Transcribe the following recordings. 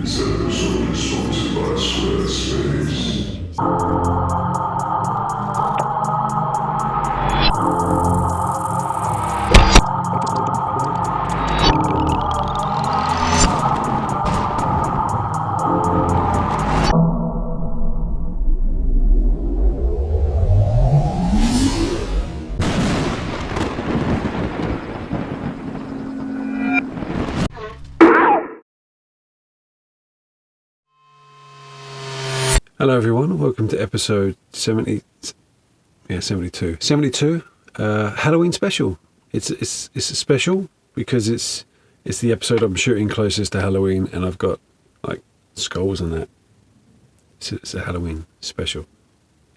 This episode is sponsored by Squarespace. Hello everyone, welcome to episode 72. Halloween special. It's a special because it's the episode I'm shooting closest to Halloween, and I've got like skulls and that. It's a Halloween special.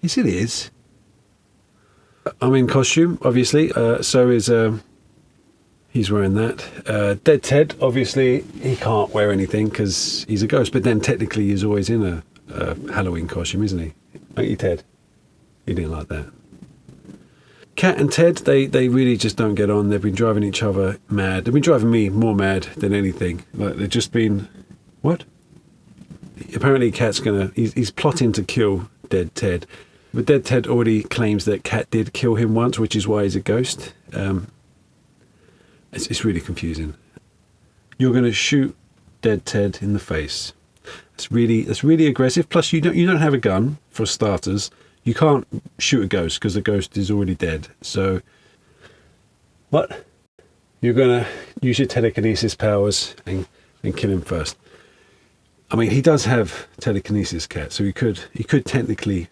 Yes, it is. I'm in costume, obviously. So is he's wearing that. Dead Ted, obviously, he can't wear anything because he's a ghost. But then technically, he's always in a Halloween costume, isn't he? Aren't you, Ted? You didn't like that. Kat and Ted, they really just don't get on. They've been driving each other mad. They've been driving me more mad than anything. Like, they've just been... What? Apparently Kat's he's plotting to kill Dead Ted. But Dead Ted already claims that Kat did kill him once, which is why he's a ghost. It's really confusing. You're going to shoot Dead Ted in the face. That's really aggressive. Plus, you don't have a gun for starters. You can't shoot a ghost because the ghost is already dead. So, what? You're gonna use your telekinesis powers and kill him first. I mean, he does have telekinesis, Cat. So he could technically,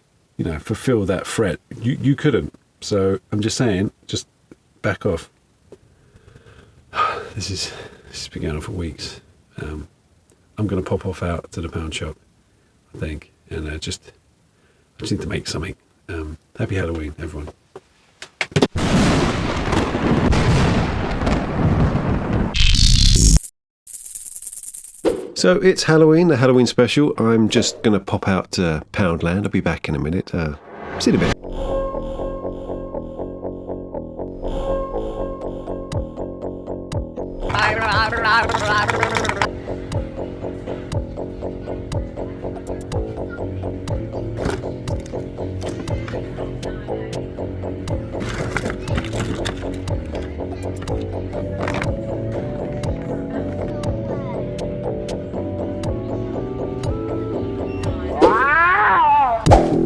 fulfill that threat. You couldn't. So I'm just saying, just back off. This has been going on for weeks. I'm going to pop off out to the Poundshop, I think, and I just need to make something. Happy Halloween, everyone. So it's Halloween, the Halloween special. I'm just going to pop out to Poundland. I'll be back in a minute. See you in a bit.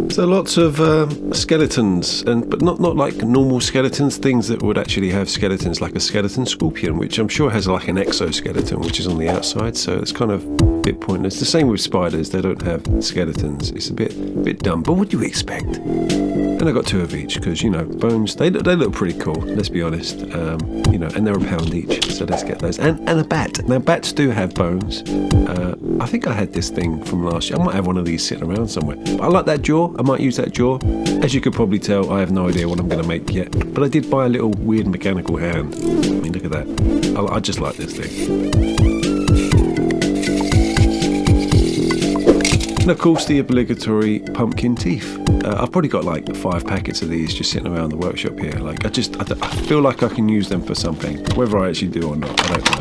So lots of skeletons, but not like normal skeletons, things that would actually have skeletons, like a skeleton scorpion, which I'm sure has like an exoskeleton, which is on the outside, so it's kind of a bit pointless. The same with spiders, they don't have skeletons. It's a bit dumb, but what do you expect? And I got two of each, because, bones, they look pretty cool, let's be honest, and they're £1 each, so let's get those. And a bat. Now, bats do have bones. I think I had this thing from last year. I might have one of these sitting around somewhere. But I like that jaw. I might use that jaw. As you could probably tell, I have no idea what I'm going to make yet. But I did buy a little weird mechanical hand. I mean, look at that. I just like this thing. And of course, the obligatory pumpkin teeth. I've probably got like 5 packets of these just sitting around the workshop here. Like, I feel like I can use them for something. Whether I actually do or not, I don't know.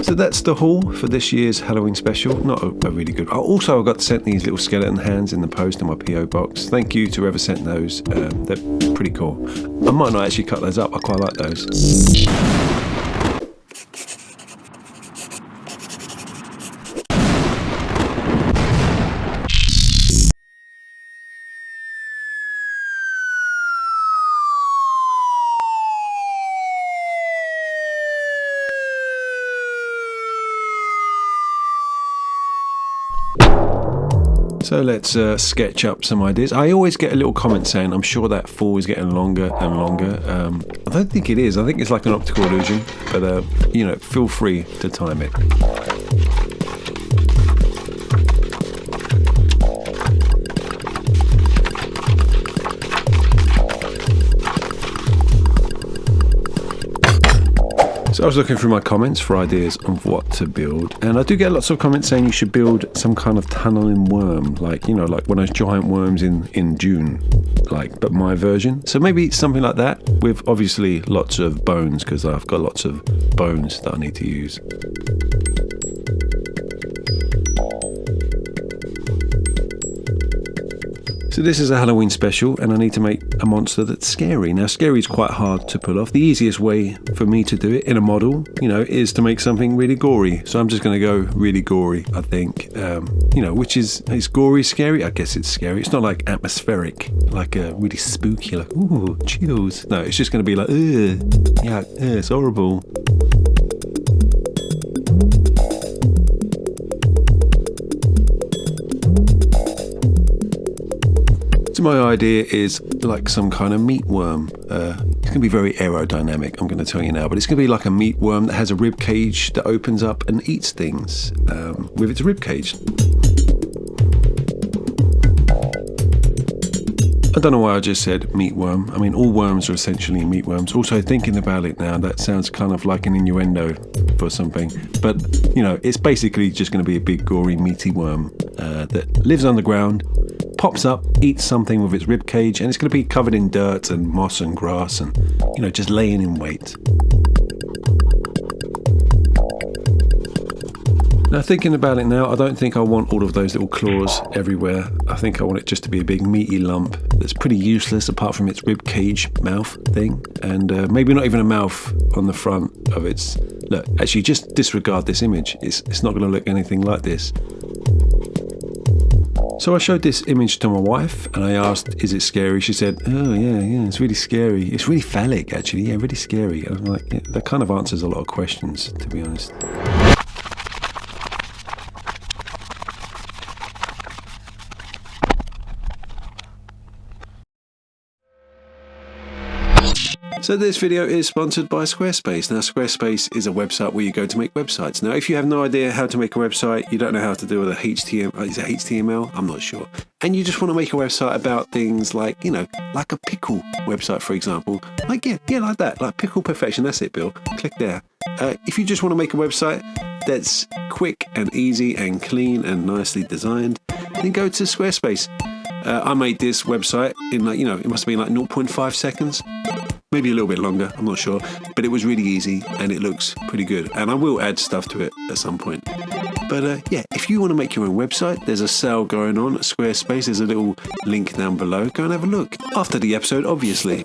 So that's the haul for this year's Halloween special. Not a really good. Also, I got sent these little skeleton hands in the post in my PO box. Thank you to whoever sent those. They're pretty cool. I might not actually cut those up. I quite like those. So let's sketch up some ideas. I always get a little comment saying, I'm sure that fall is getting longer and longer. I don't think it is. I think it's like an optical illusion. But, feel free to time it. So I was looking through my comments for ideas of what to build, and I do get lots of comments saying you should build some kind of tunneling worm, like, you know, like one of those giant worms in Dune, like, but my version. So maybe something like that with obviously lots of bones, because I've got lots of bones that I need to use. So this is a Halloween special, and I need to make a monster that's scary. Now, scary is quite hard to pull off. The easiest way for me to do it in a model, you know, is to make something really gory. So I'm just going to go really gory, I think. You know, which is gory scary? I guess it's scary. It's not like atmospheric, like really spooky, like, ooh, chills. No, it's just going to be like, ugh, yeah, it's horrible. So my idea is like some kind of meat worm. It's going to be very aerodynamic, I'm going to tell you now, but it's going to be like a meat worm that has a rib cage that opens up and eats things with its rib cage. I don't know why I just said meat worm. I mean, all worms are essentially meat worms. Also, thinking about it now, that sounds kind of like an innuendo for something. But, you know, it's basically just going to be a big, gory, meaty worm that lives underground, pops up, eats something with its rib cage, and it's going to be covered in dirt and moss and grass and, you know, just laying in wait. Now, thinking about it now, I don't think I want all of those little claws everywhere. I think I want it just to be a big meaty lump that's pretty useless apart from its rib cage mouth thing, and maybe not even a mouth on the front of its... Look, actually, just disregard this image. It's not going to look anything like this. So I showed this image to my wife and I asked, is it scary? She said, oh yeah, it's really scary. It's really phallic, actually. Yeah, really scary. And I'm like, yeah, that kind of answers a lot of questions, to be honest. So this video is sponsored by Squarespace. Now, Squarespace is a website where you go to make websites. Now, if you have no idea how to make a website, you don't know how to do with a HTML, is it HTML? I'm not sure. And you just want to make a website about things like, you know, like a pickle website, for example. Like, yeah, like that, like pickle perfection. That's it, Bill. Click there. If you just want to make a website that's quick and easy and clean and nicely designed, then go to Squarespace. I made this website in, like, you know, it must have been like 0.5 seconds. Maybe a little bit longer, I'm not sure, but it was really easy and it looks pretty good. And I will add stuff to it at some point. But yeah, if you want to make your own website, there's a sale going on at Squarespace. There's a little link down below. Go and have a look. After the episode, obviously.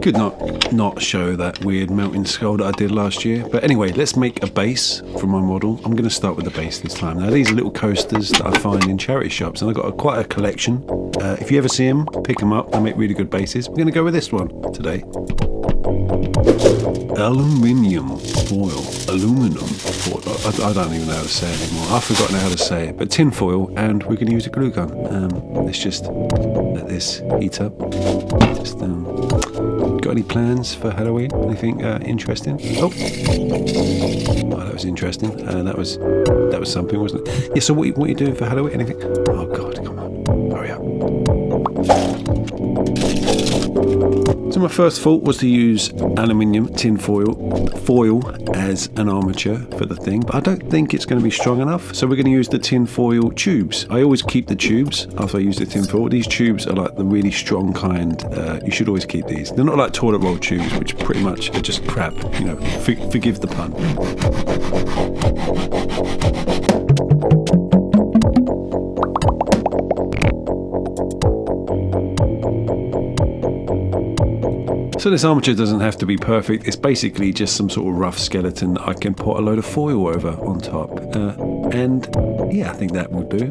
Could not show that weird melting skull that I did last year. But anyway, let's make a base for my model. I'm going to start with the base this time. Now, these are little coasters that I find in charity shops, and I've got quite a collection. If you ever see them, pick them up. They make really good bases. We're going to go with this one today. Aluminium foil. Aluminum foil. I don't even know how to say it anymore. I've forgotten how to say it. But tin foil, and we're going to use a glue gun. Let's just let this heat up. Just got any plans for Halloween? Anything interesting? Oh, that was interesting. That was something, wasn't it? Yeah. So what are you doing for Halloween? Anything? Oh God, come on, hurry up. So my first thought was to use aluminium tin foil as an armature for the thing, but I don't think it's going to be strong enough. So we're going to use the tin foil tubes. I always keep the tubes after I use the tin foil. These tubes are like the really strong kind. You should always keep these. They're not like toilet roll tubes, which pretty much are just crap. You know, forgive the pun. So this armature doesn't have to be perfect. It's basically just some sort of rough skeleton I can put a load of foil over on top. And yeah, I think that will do.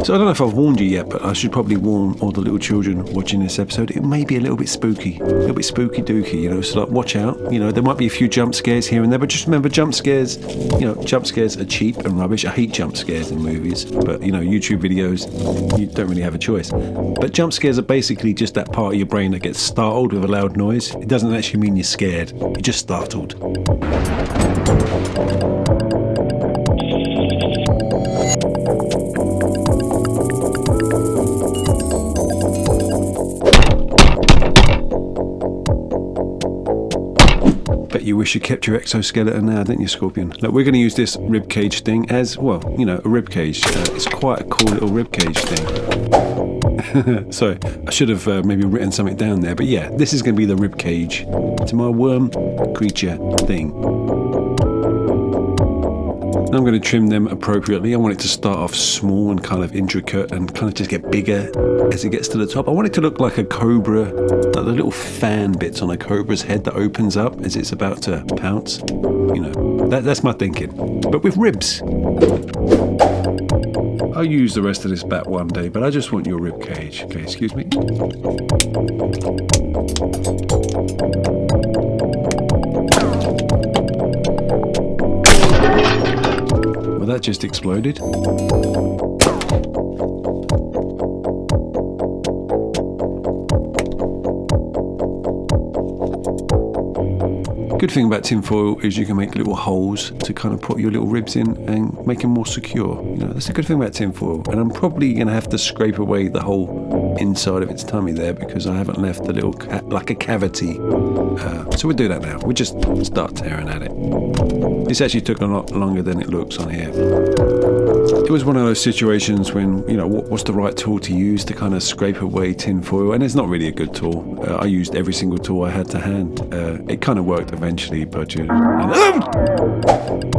So I don't know if I've warned you yet, but I should probably warn all the little children watching this episode. It may be a little bit spooky, spooky dooky, you know, so like watch out. You know, there might be a few jump scares here and there, but just remember jump scares, you know, jump scares are cheap and rubbish. I hate jump scares in movies, but you know, YouTube videos, you don't really have a choice. But jump scares are basically just that part of your brain that gets startled with a loud noise. It doesn't actually mean you're scared, you're just startled. Bet you wish you kept your exoskeleton now, didn't you, Scorpion? Look, we're going to use this ribcage thing as, well, you know, a ribcage. It's quite a cool little ribcage thing. So I should have maybe written something down there, but yeah, this is going to be the ribcage to my worm creature thing. And I'm going to trim them appropriately. I want it to start off small and kind of intricate and kind of just get bigger as it gets to the top. I want it to look like a cobra, like the little fan bits on a cobra's head that opens up as it's about to pounce. You know, that's my thinking. But with ribs. I'll use the rest of this bat one day, but I just want your rib cage. Okay, excuse me. Well, that just exploded. Good thing about tinfoil is you can make little holes to kind of put your little ribs in and make them more secure. You know, that's a good thing about tinfoil. And I'm probably going to have to scrape away the whole inside of its tummy there because I haven't left the little like a cavity. So we'll do that now. We'll just start tearing at it. This actually took a lot longer than it looks on here. It was one of those situations when, you know, what's the right tool to use to kind of scrape away tinfoil, and it's not really a good tool. I used every single tool I had to hand. It kind of worked eventually, but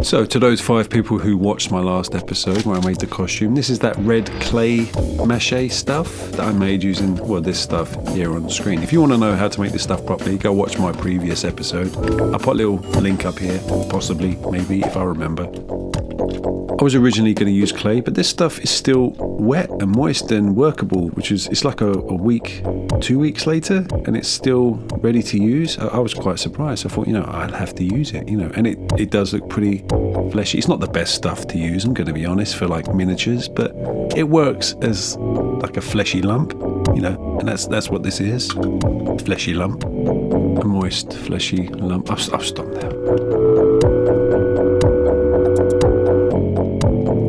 so to those 5 people who watched my last episode where I made the costume, this is that red clay mache stuff that I made using, well, this stuff here on the screen. If you want to know how to make this stuff properly, go watch my previous episode. I'll put a little link up here, possibly, maybe, if I remember. I was originally going to use clay, but this stuff is still wet and moist and workable, which is, it's like a week, 2 weeks later, and it's still ready to use. I was quite surprised. I thought, you know, I'll have to use it, you know, and it does look pretty fleshy. It's not the best stuff to use, I'm going to be honest, for like miniatures, but it works as like a fleshy lump, you know, and that's what this is, fleshy lump, a moist fleshy lump. I've stopped now.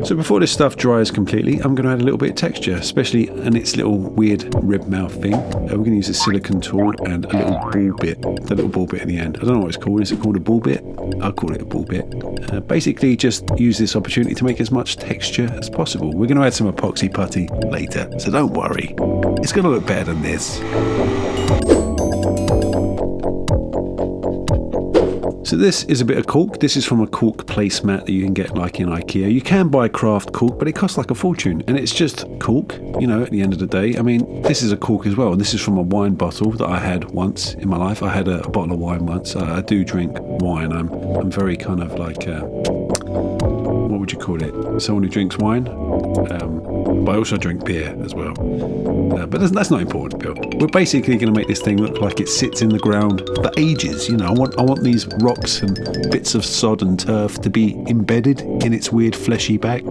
So before this stuff dries completely, I'm going to add a little bit of texture, especially in its little weird rib mouth thing. We're going to use a silicone tool and a little ball bit, the little ball bit at the end. I don't know what it's called. Is it called a ball bit? I'll call it a ball bit. Basically, just use this opportunity to make as much texture as possible. We're going to add some epoxy putty later, so don't worry. It's going to look better than this. So this is a bit of cork. This is from a cork placemat that you can get like in IKEA. You can buy craft cork, but it costs like a fortune. And it's just cork, you know, at the end of the day. I mean, this is a cork as well. This is from a wine bottle that I had once in my life. I had a bottle of wine once. I do drink wine. I'm very kind of like, what would you call it? Someone who drinks wine. But I also drink beer as well. But that's not important, Bill. We're basically going to make this thing look like it sits in the ground for ages. You know, I want these rocks and bits of sod and turf to be embedded in its weird fleshy back.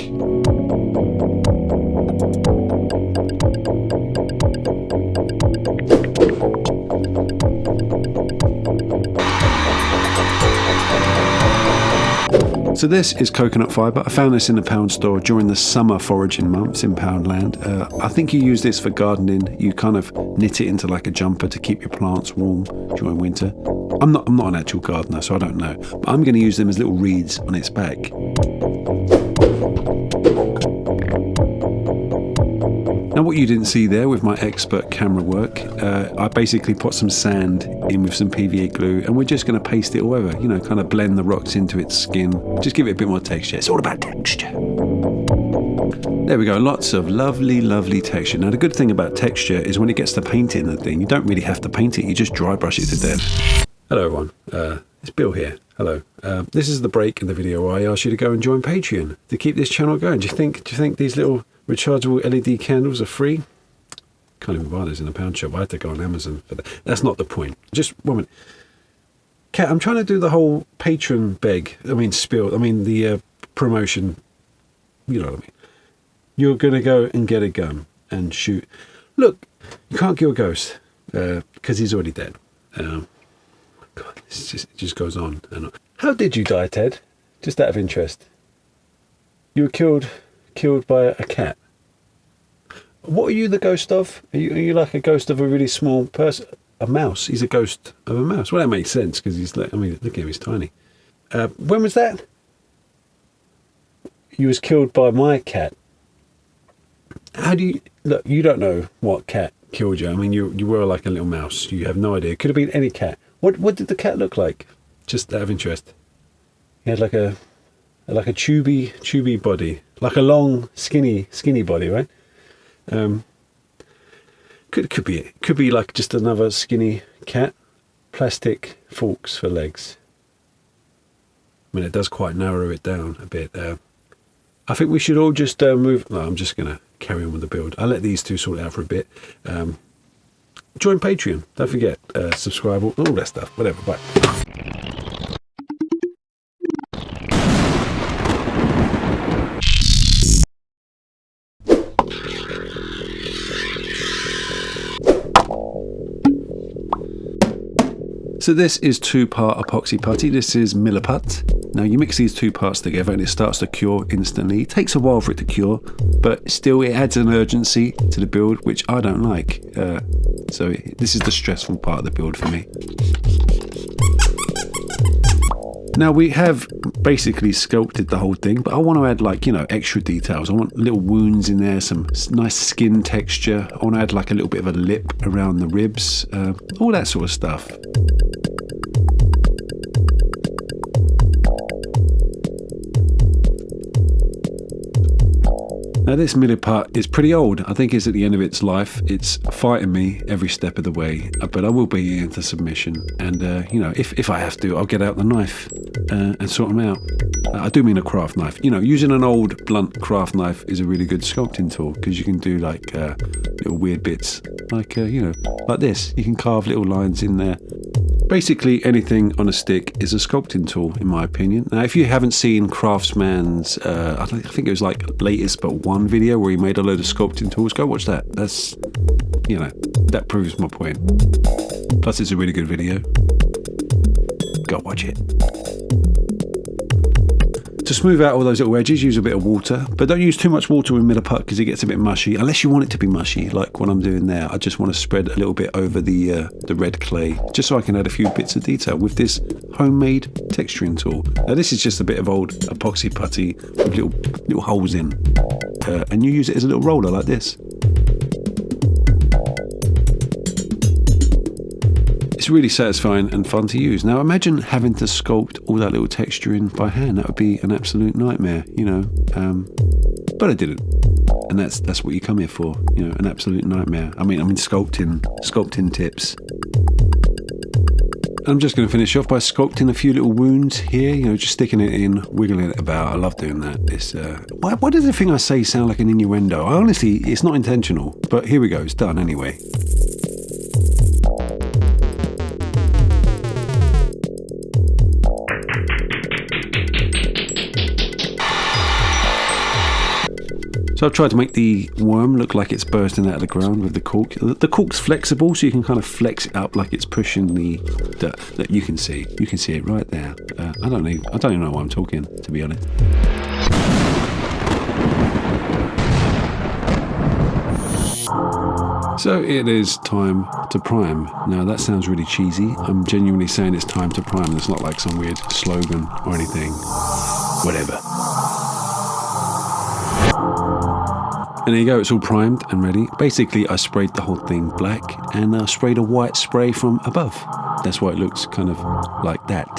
So this is coconut fibre. I found this in the Pound store during the summer foraging months in Poundland. I think you use this for gardening. You kind of knit it into like a jumper to keep your plants warm during winter. I'm not an actual gardener, so I don't know. But I'm going to use them as little reeds on its back. Now what you didn't see there with my expert camera work, I basically put some sand in with some PVA glue and we're just going to paste it all over, you know, kind of blend the rocks into its skin, just give it a bit more texture. It's all about texture. There we go, lots of lovely, lovely texture. Now the good thing about texture is when it gets to painting the thing, you don't really have to paint it, you just dry brush it to death. Hello everyone, it's Bill here. Hello. This is the break in the video where I ask you to go and join Patreon to keep this channel going. Do you think these little Rechargeable LED candles are free. Can't even buy those in a Poundshop. I had to go on Amazon for that. That's not the point. Just 1 minute. Kat, I'm trying to do the whole patron the promotion. You know what I mean. You're going to go and get a gun and shoot. Look, you can't kill a ghost because he's already dead. God, it just goes on and on. How did you die, Ted? Just out of interest. You were killed by a cat. What are you the ghost of? Are you like a ghost of a really small person? A mouse. He's a ghost of a mouse. Well, that makes sense because he's like, look at him, he's tiny. When was that? You was killed by my cat. How do you... Look, you don't know what cat killed you. I mean, you were like a little mouse. You have no idea. It could have been any cat. What did the cat look like? Just out of interest. He had like a chubby body. Like a long, skinny body, right? Could be it. Could be like just another skinny cat. Plastic forks for legs. I mean, it does quite narrow it down a bit. I think we should all just move... No, I'm just going to carry on with the build. I'll let these two sort it out for a bit. Join Patreon. Don't forget. Subscribe. All that stuff. Whatever. Bye. So this is 2-part epoxy putty. This is Milliput. Now you mix these 2 parts together and it starts to cure instantly. It takes a while for it to cure, but still it adds an urgency to the build, which I don't like. So this is the stressful part of the build for me. Now we have basically sculpted the whole thing, but I want to add extra details. I want little wounds in there, some nice skin texture. I want to add like a little bit of a lip around the ribs, all that sort of stuff. Now this Milliput is pretty old. I think it's at the end of its life. It's fighting me every step of the way, but I will be into submission. And if I have to, I'll get out the knife and sort them out. I do mean a craft knife. Using an old blunt craft knife is a really good sculpting tool because you can do like little weird bits, like like this. You can carve little lines in there. Basically anything on a stick is a sculpting tool, in my opinion. Now, if you haven't seen Craftsman's, I think it was like latest but one video where he made a load of sculpting tools, go watch that. That's, that proves my point. Plus, it's a really good video. Go watch it. To smooth out all those little edges, use a bit of water, but don't use too much water with Milliput because it gets a bit mushy, unless you want it to be mushy, like what I'm doing there. I just want to spread a little bit over the red clay, just so I can add a few bits of detail with this homemade texturing tool. Now this is just a bit of old epoxy putty with little holes in, and you use it as a little roller like this. It's really satisfying and fun to use. Now imagine having to sculpt all that little texturing by hand. That would be an absolute nightmare, but I didn't. And that's what you come here for, an absolute nightmare. I mean sculpting tips. I'm just going to finish off by sculpting a few little wounds here, just sticking it in, wiggling it about. I love doing that. This, why does everything I say sound like an innuendo? Honestly, it's not intentional, but here we go. It's done anyway. So I've tried to make the worm look like it's bursting out of the ground with the cork. The cork's flexible, so you can kind of flex it up like it's pushing that you can see. You can see it right there. I don't even know why I'm talking, to be honest. So it is time to prime. Now that sounds really cheesy. I'm genuinely saying it's time to prime. It's not like some weird slogan or anything. Whatever. And there you go, it's all primed and ready. Basically, I sprayed the whole thing black and sprayed a white spray from above. That's why it looks kind of like that.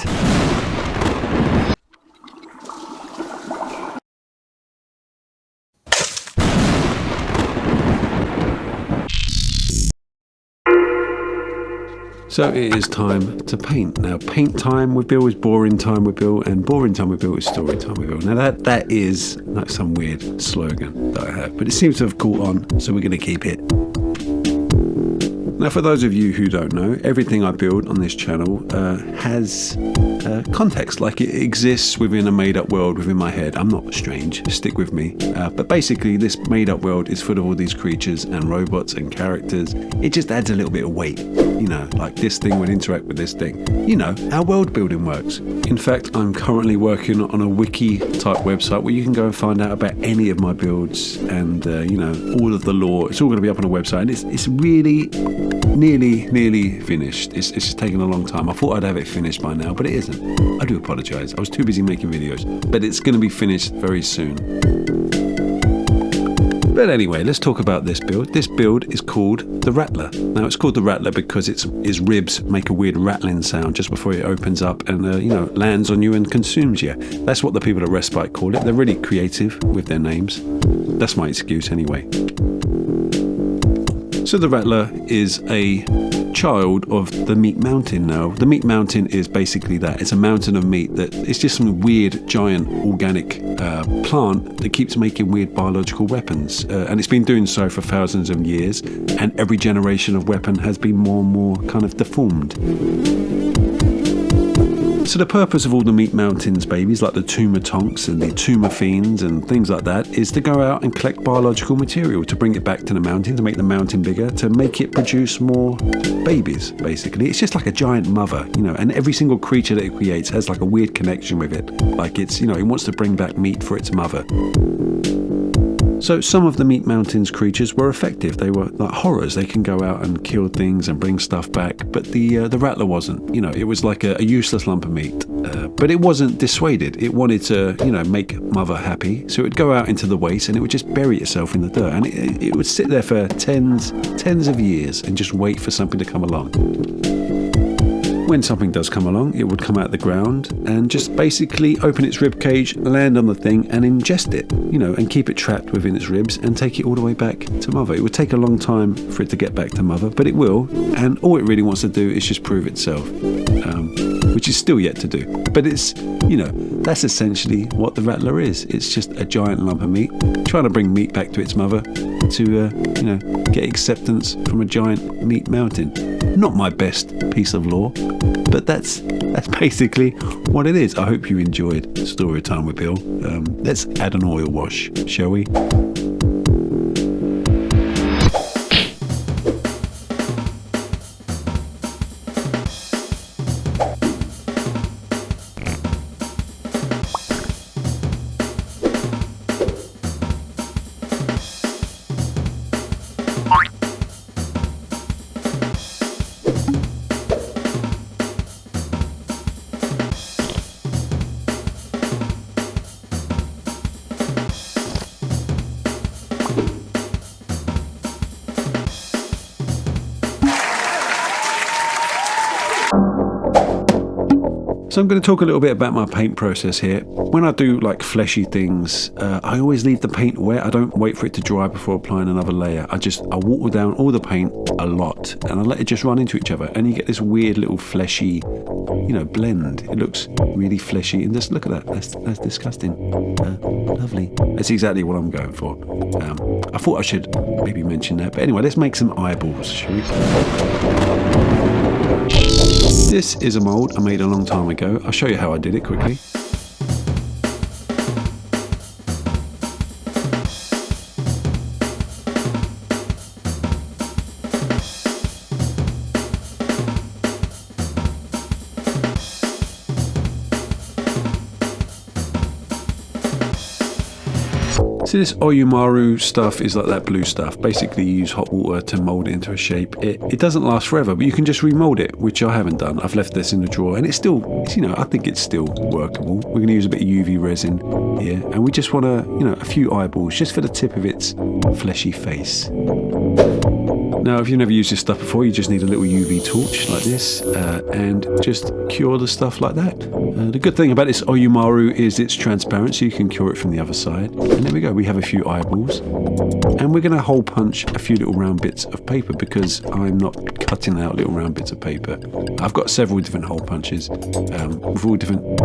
So it is time to paint. Now, paint time with Bill is boring time with Bill, and boring time with Bill is story time with Bill. Now, that is like some weird slogan that I have, but it seems to have caught on, so we're going to keep it. Now, for those of you who don't know, everything I build on this channel has context, like it exists within a made-up world within my head. I'm not strange, stick with me. But basically, this made-up world is full of all these creatures and robots and characters. It just adds a little bit of weight, you know, like this thing would interact with this thing. You know, how world building works. In fact, I'm currently working on a wiki-type website where you can go and find out about any of my builds and, you know, all of the lore. It's all going to be up on a website, and it's really nearly finished. It's just taken a long time. I thought I'd have it finished by now, but it isn't. I do apologize. I was too busy making videos, but it's going to be finished very soon. But anyway, let's talk about this build. This build is called the Rattler. Now, it's called the Rattler because its ribs make a weird rattling sound just before it opens up and, you know, lands on you and consumes you. That's what the people at Respite call it. They're really creative with their names. That's my excuse anyway. So the Rattler is a child of the Meat Mountain now. The Meat Mountain is basically that. It's a mountain of meat that it's just some weird, giant, organic plant that keeps making weird biological weapons. And it's been doing so for thousands of years. And every generation of weapon has been more and more kind of deformed. So the purpose of all the Meat Mountains babies, like the tumor tonks and the tumor fiends and things like that, is to go out and collect biological material to bring it back to the mountain, to make the mountain bigger, to make it produce more babies, basically. It's just like a giant mother, you know, and every single creature that it creates has like a weird connection with it. Like it's, you know, it wants to bring back meat for its mother. So some of the Meat Mountains creatures were effective. They were like horrors. They can go out and kill things and bring stuff back. But the Rattler wasn't. You know, it was like a useless lump of meat. But it wasn't dissuaded. It wanted to, you know, make mother happy. So it would go out into the waste and it would just bury itself in the dirt. And it would sit there for tens of years and just wait for something to come along. When something does come along, it would come out of the ground and just basically open its rib cage, land on the thing and ingest it, you know, and keep it trapped within its ribs and take it all the way back to mother. It would take a long time for it to get back to mother, but it will. And all it really wants to do is just prove itself, which is still yet to do. But it's, you know, that's essentially what the Rattler is. It's just a giant lump of meat trying to bring meat back to its mother to, you know, get acceptance from a giant meat mountain. Not my best piece of lore, but that's basically what it is. I hope you enjoyed Story Time with Bill. Let's add an oil wash, shall we? So I'm going to talk a little bit about my paint process here. When I do like fleshy things, I always leave the paint wet. I don't wait for it to dry before applying another layer. I water down all the paint a lot and I let it just run into each other. And you get this weird little fleshy, you know, blend. It looks really fleshy and just look at that. That's disgusting. Lovely. That's exactly what I'm going for. I thought I should maybe mention that. But anyway, let's make some eyeballs, shall we? This is a mould I made a long time ago. I'll show you how I did it quickly. So this Oyumaru stuff is like that blue stuff. Basically you use hot water to mould it into a shape. It doesn't last forever, but you can just remold it, which I haven't done. I've left this in the drawer and it's still, you know, I think it's still workable. We're going to use a bit of UV resin here and we just want a few eyeballs just for the tip of its fleshy face. Now, if you've never used this stuff before, you just need a little UV torch like this and just cure the stuff like that. The good thing about this Oyumaru is it's transparent, so you can cure it from the other side. And there we go, we have a few eyeballs. And we're going to hole punch a few little round bits of paper because I'm not cutting out little round bits of paper. I've got several different hole punches with all different...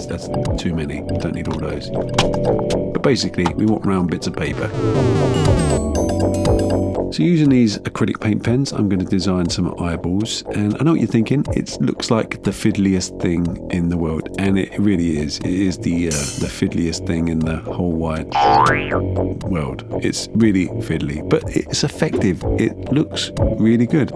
That's too many, don't need all those. But basically, we want round bits of paper. So using these acrylic paint pens, I'm going to design some eyeballs. And I know what you're thinking, it looks like the fiddliest thing in the world. And it really is. It is the fiddliest thing in the whole wide world. It's really fiddly, but it's effective. It looks really good.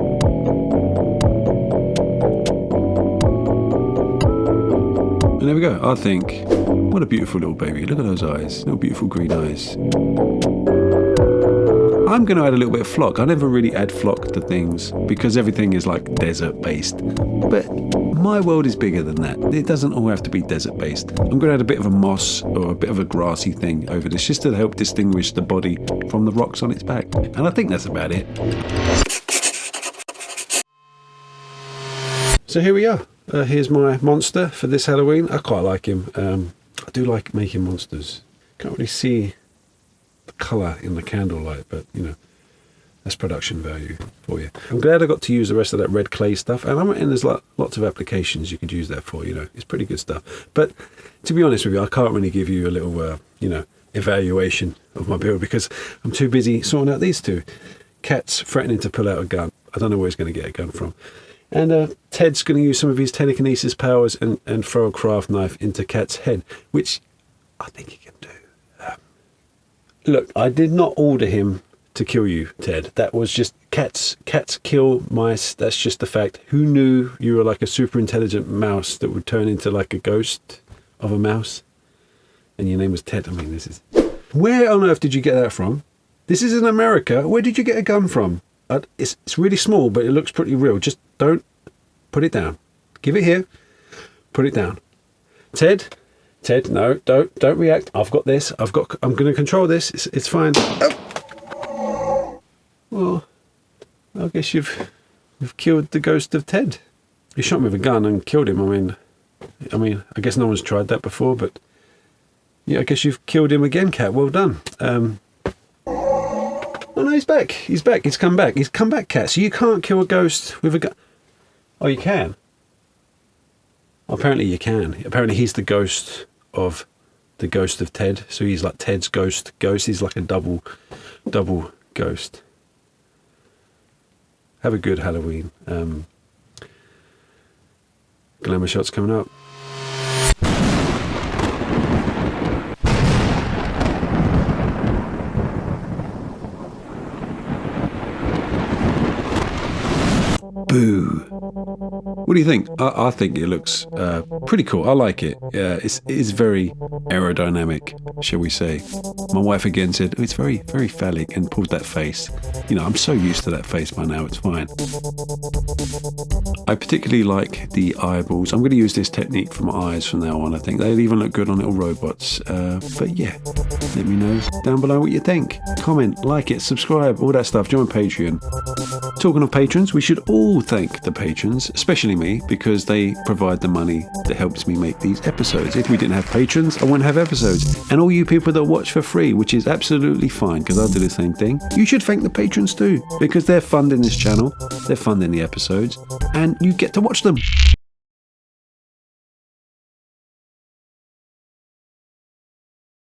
And there we go. I think, what a beautiful little baby. Look at those eyes, little beautiful green eyes. I'm going to add a little bit of flock. I never really add flock to things because everything is like desert based. But my world is bigger than that. It doesn't all have to be desert based. I'm going to add a bit of a moss or a bit of a grassy thing over this just to help distinguish the body from the rocks on its back. And I think that's about it. So here we are. Here's my monster for this Halloween. I quite like him. I do like making monsters. Can't really see the colour in the candlelight, but you know, that's production value for you. I'm glad I got to use the rest of that red clay stuff, and there's lots of applications you could use that for. You know, it's pretty good stuff. But to be honest with you, I can't really give you a little evaluation of my build because I'm too busy sorting out these two. Cat's threatening to pull out a gun. I don't know where he's going to get a gun from. And Ted's going to use some of his telekinesis powers and throw a craft knife into Cat's head, which I think he can do. Look, I did not order him to kill you, Ted. That was just cats kill mice. That's just the fact. Who knew you were like a super intelligent mouse that would turn into like a ghost of a mouse? And your name was Ted. I mean, this is... Where on earth did you get that from? This is in America. Where did you get a gun from? It's really small, but it looks pretty real. Just don't put it down. Give it here. Put it down. Ted, no, don't react. I've got this. I'm going to control this. It's fine. Oh. Well, I guess you've killed the ghost of Ted. You shot him with a gun and killed him. I mean, I guess no one's tried that before, but yeah, I guess you've killed him again, Cat. Well done. Oh no, he's back. He's back. He's come back. He's come back, Cat. So you can't kill a ghost with a gun. Oh, you can. Apparently you can. Apparently he's the ghost of Ted. So he's like Ted's ghost. He's like a double ghost. Have a good Halloween. Glamour shots coming up. Boo. What do you think? I think it looks pretty cool. I like it. It is very aerodynamic, shall we say. My wife again said, oh, it's very, very phallic, and pulled that face. You know, I'm so used to that face by now, it's fine. I particularly like the eyeballs. I'm going to use this technique for my eyes from now on, I think. They'll even look good on little robots. But yeah, let me know down below what you think. Comment, like it, subscribe, all that stuff. Join Patreon. Talking of patrons, we should all thank the patrons, especially me, because they provide the money that helps me make these episodes. If we didn't have patrons, I wouldn't have episodes. And all you people that watch for free, which is absolutely fine, because I do the same thing, you should thank the patrons too, because they're funding this channel, they're funding the episodes, and you get to watch them.